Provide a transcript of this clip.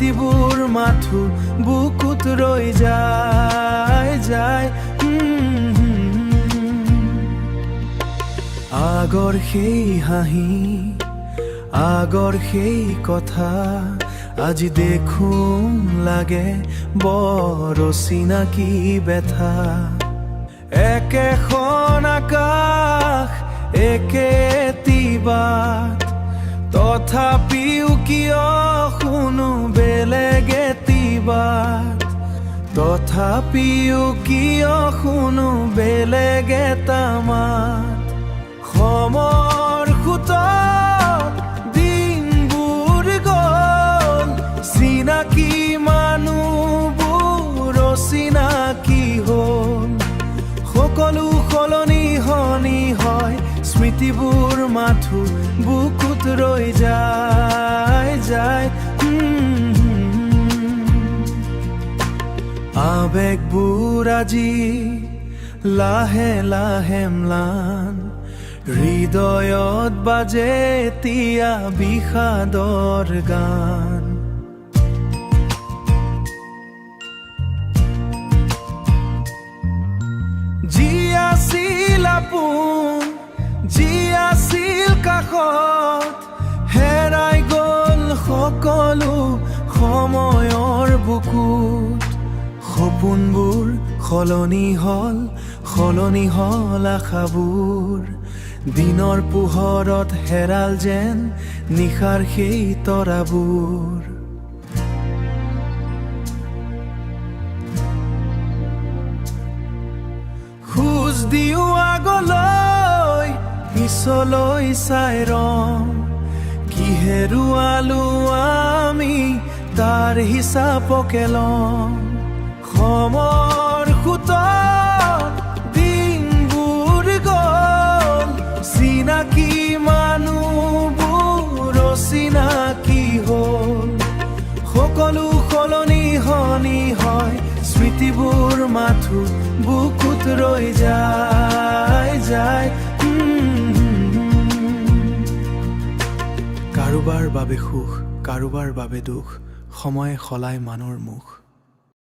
স্মৃতিবোৰ মাথো বুকুত ৰৈ যায় আগৰ সেই হাঁহি আগৰ সেই কথা আজি দেখোঁ লাগে বৰ চিনাকি বেথা একেখন আকাশ একেটি বাট তথাপিও কিয় শুনো বেলেগ এটি বাট তথাপিও কিয় শুনো বেলেগ এটা মাত সমৰ সোঁতত দিনবোৰ গ'ল চিনাকি মানুহবোৰ চিনাকি হ'ল সকলো সলনি হনি হয় স্মৃতিবোৰ মাথো বুকুত ৰৈ যায় আবেগবোৰ আজি লাহে লাহে ম্লান হৃদয়ত বাজে এতিয়া বিষাদৰ গান যি আছিল আপোন যি আছিল কাষত হেৰাই গ'ল সকলো সময়ৰ বুকুত সপোনবোৰ সলনি হ'ল আশাবোৰ দিনৰ পোহৰত হেৰাল যেন নিশাৰ সেই তৰাবোৰ খোজ দিওঁ আগলৈ পিছলৈ চাই ৰম কি হেৰুৱালো আমি তাৰ হিচাপকে ল'ম সমৰ সোঁতত দিনবোৰ গ'ল চিনাকি মানুহবোৰ চিনাকি হ'ল সকলো সলনি হনি হয় স্মৃতিবোৰ মাথো বুকুত ৰৈ যায় কাৰোবাৰ বাবে সুখ কাৰোবাৰ বাবে দুখ সময়ে সলায় মানুহৰ মুখ